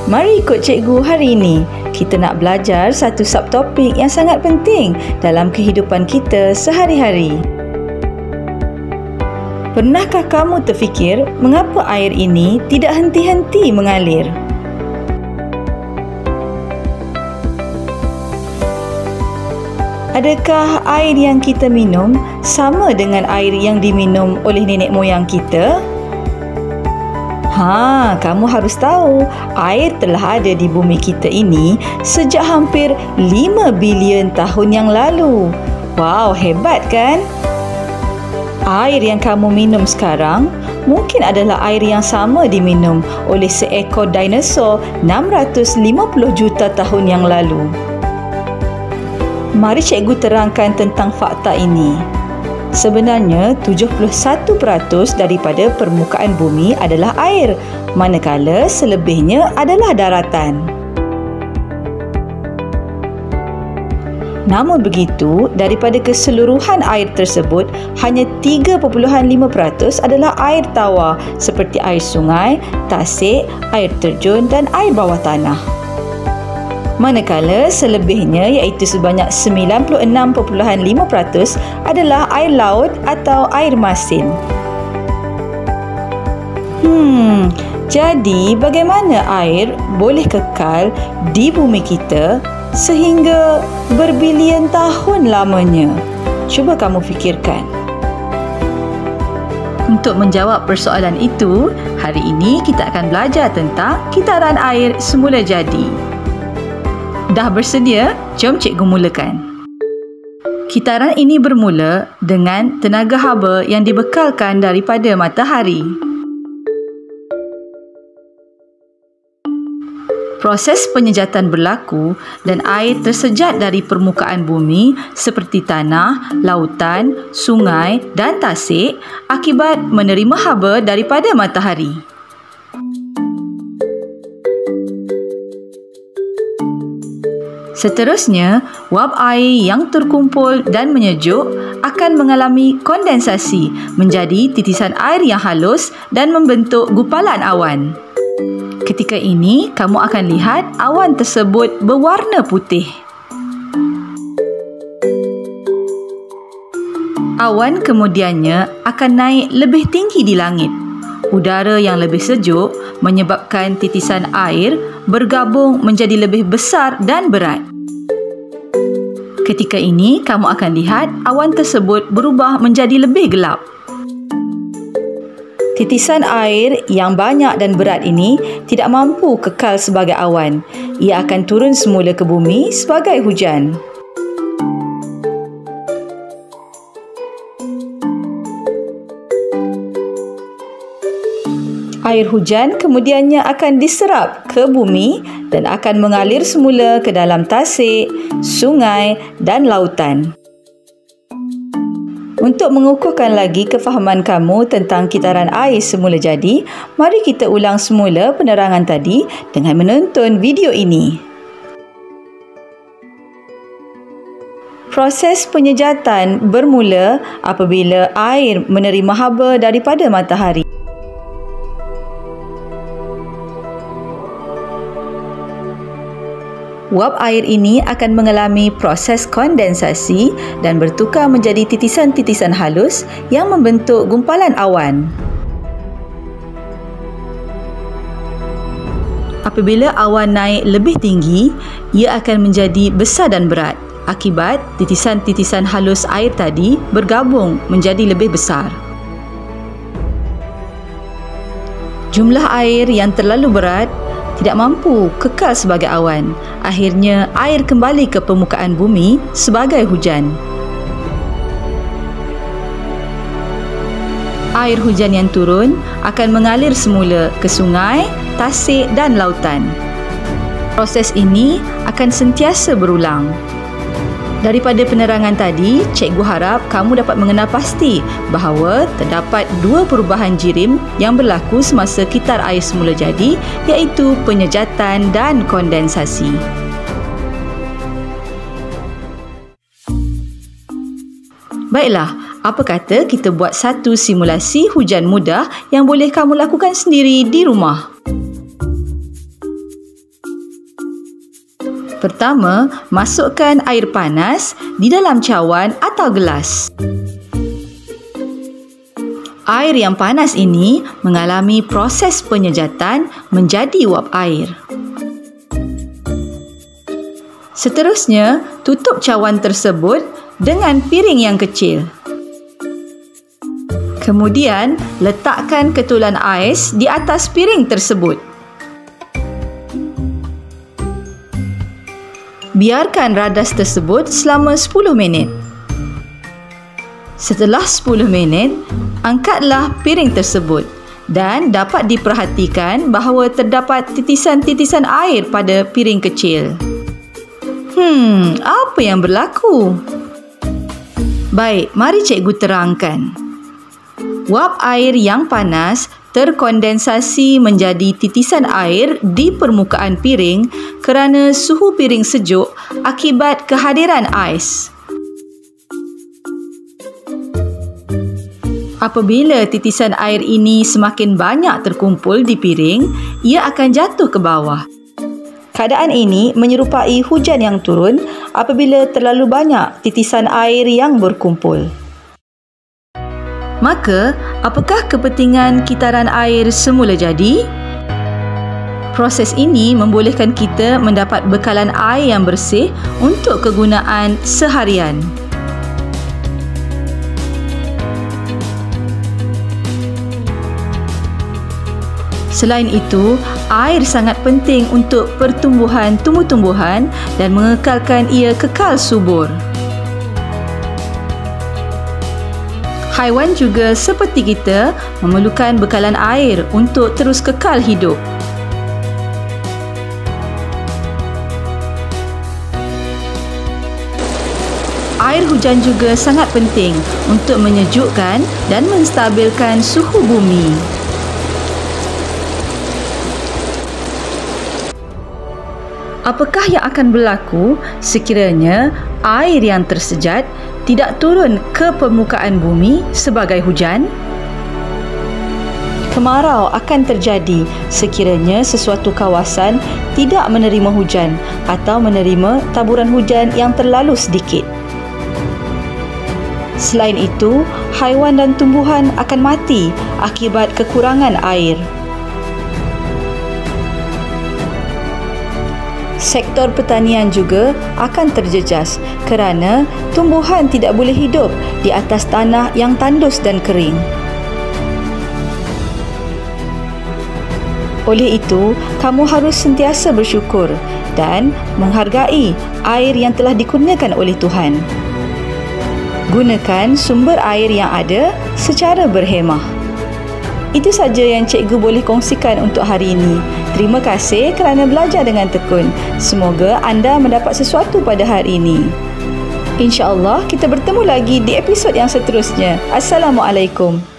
Mari ikut cikgu hari ini. Kita nak belajar satu subtopik yang sangat penting dalam kehidupan kita sehari-hari. Pernahkah kamu terfikir mengapa air ini tidak henti-henti mengalir? Adakah air yang kita minum sama dengan air yang diminum oleh nenek moyang kita? Kamu harus tahu, air telah ada di bumi kita ini sejak hampir 5 bilion tahun yang lalu. Wow, hebat kan? Air yang kamu minum sekarang mungkin adalah air yang sama diminum oleh seekor dinosaur 650 juta tahun yang lalu. Mari cikgu terangkan tentang fakta ini. Sebenarnya, 71% daripada permukaan bumi adalah air, manakala selebihnya adalah daratan. Namun begitu, daripada keseluruhan air tersebut, hanya 3.5% adalah air tawar seperti air sungai, tasik, air terjun dan air bawah tanah. Manakala selebihnya iaitu sebanyak 96.5% adalah air laut atau air masin. Jadi bagaimana air boleh kekal di bumi kita sehingga berbilion tahun lamanya? Cuba kamu fikirkan. Untuk menjawab persoalan itu, hari ini kita akan belajar tentang kitaran air semula jadi. Dah bersedia? Jom cikgu mulakan. Kitaran ini bermula dengan tenaga haba yang dibekalkan daripada matahari. Proses penyejatan berlaku dan air tersejat dari permukaan bumi seperti tanah, lautan, sungai dan tasik akibat menerima haba daripada matahari. Seterusnya, wap air yang terkumpul dan menyejuk akan mengalami kondensasi menjadi titisan air yang halus dan membentuk gumpalan awan. Ketika ini, kamu akan lihat awan tersebut berwarna putih. Awan kemudiannya akan naik lebih tinggi di langit. Udara yang lebih sejuk menyebabkan titisan air bergabung menjadi lebih besar dan berat. Ketika ini, kamu akan lihat awan tersebut berubah menjadi lebih gelap. Titisan air yang banyak dan berat ini tidak mampu kekal sebagai awan. Ia akan turun semula ke bumi sebagai hujan. Air hujan kemudiannya akan diserap ke bumi dan akan mengalir semula ke dalam tasik, sungai dan lautan. Untuk mengukuhkan lagi kefahaman kamu tentang kitaran air semula jadi, mari kita ulang semula penerangan tadi dengan menonton video ini. Proses penyejatan bermula apabila air menerima haba daripada matahari. Wap air ini akan mengalami proses kondensasi dan bertukar menjadi titisan-titisan halus yang membentuk gumpalan awan. Apabila awan naik lebih tinggi, ia akan menjadi besar dan berat akibat titisan-titisan halus air tadi bergabung menjadi lebih besar. Jumlah air yang terlalu berat tidak mampu kekal sebagai awan. Akhirnya, air kembali ke permukaan bumi sebagai hujan. Air hujan yang turun akan mengalir semula ke sungai, tasik dan lautan. Proses ini akan sentiasa berulang. Daripada penerangan tadi, cikgu harap kamu dapat mengenal pasti bahawa terdapat dua perubahan jirim yang berlaku semasa kitar air semula jadi, iaitu penyejatan dan kondensasi. Baiklah, apa kata kita buat satu simulasi hujan mudah yang boleh kamu lakukan sendiri di rumah? Pertama, masukkan air panas di dalam cawan atau gelas. Air yang panas ini mengalami proses penyejatan menjadi wap air. Seterusnya, tutup cawan tersebut dengan piring yang kecil. Kemudian, letakkan ketulan ais di atas piring tersebut. Biarkan radas tersebut selama 10 minit. Setelah 10 minit, angkatlah piring tersebut dan dapat diperhatikan bahawa terdapat titisan-titisan air pada piring kecil. Apa yang berlaku? Baik, mari cikgu terangkan. Wap air yang panas terkondensasi menjadi titisan air di permukaan piring kerana suhu piring sejuk akibat kehadiran ais. Apabila titisan air ini semakin banyak terkumpul di piring, ia akan jatuh ke bawah. Keadaan ini menyerupai hujan yang turun apabila terlalu banyak titisan air yang berkumpul. Maka, apakah kepentingan kitaran air semula jadi? Proses ini membolehkan kita mendapat bekalan air yang bersih untuk kegunaan seharian. Selain itu, air sangat penting untuk pertumbuhan tumbuh-tumbuhan dan mengekalkan ia kekal subur. Haiwan juga seperti kita memerlukan bekalan air untuk terus kekal hidup. Air hujan juga sangat penting untuk menyejukkan dan menstabilkan suhu bumi. Apakah yang akan berlaku sekiranya air yang tersejat tidak turun ke permukaan bumi sebagai hujan? Kemarau akan terjadi sekiranya sesuatu kawasan tidak menerima hujan atau menerima taburan hujan yang terlalu sedikit. Selain itu, haiwan dan tumbuhan akan mati akibat kekurangan air. Sektor pertanian juga akan terjejas kerana tumbuhan tidak boleh hidup di atas tanah yang tandus dan kering. Oleh itu, kamu harus sentiasa bersyukur dan menghargai air yang telah dikurniakan oleh Tuhan. Gunakan sumber air yang ada secara berhemah. Itu saja yang cikgu boleh kongsikan untuk hari ini. Terima kasih kerana belajar dengan tekun. Semoga anda mendapat sesuatu pada hari ini. InsyaAllah kita bertemu lagi di episod yang seterusnya. Assalamualaikum.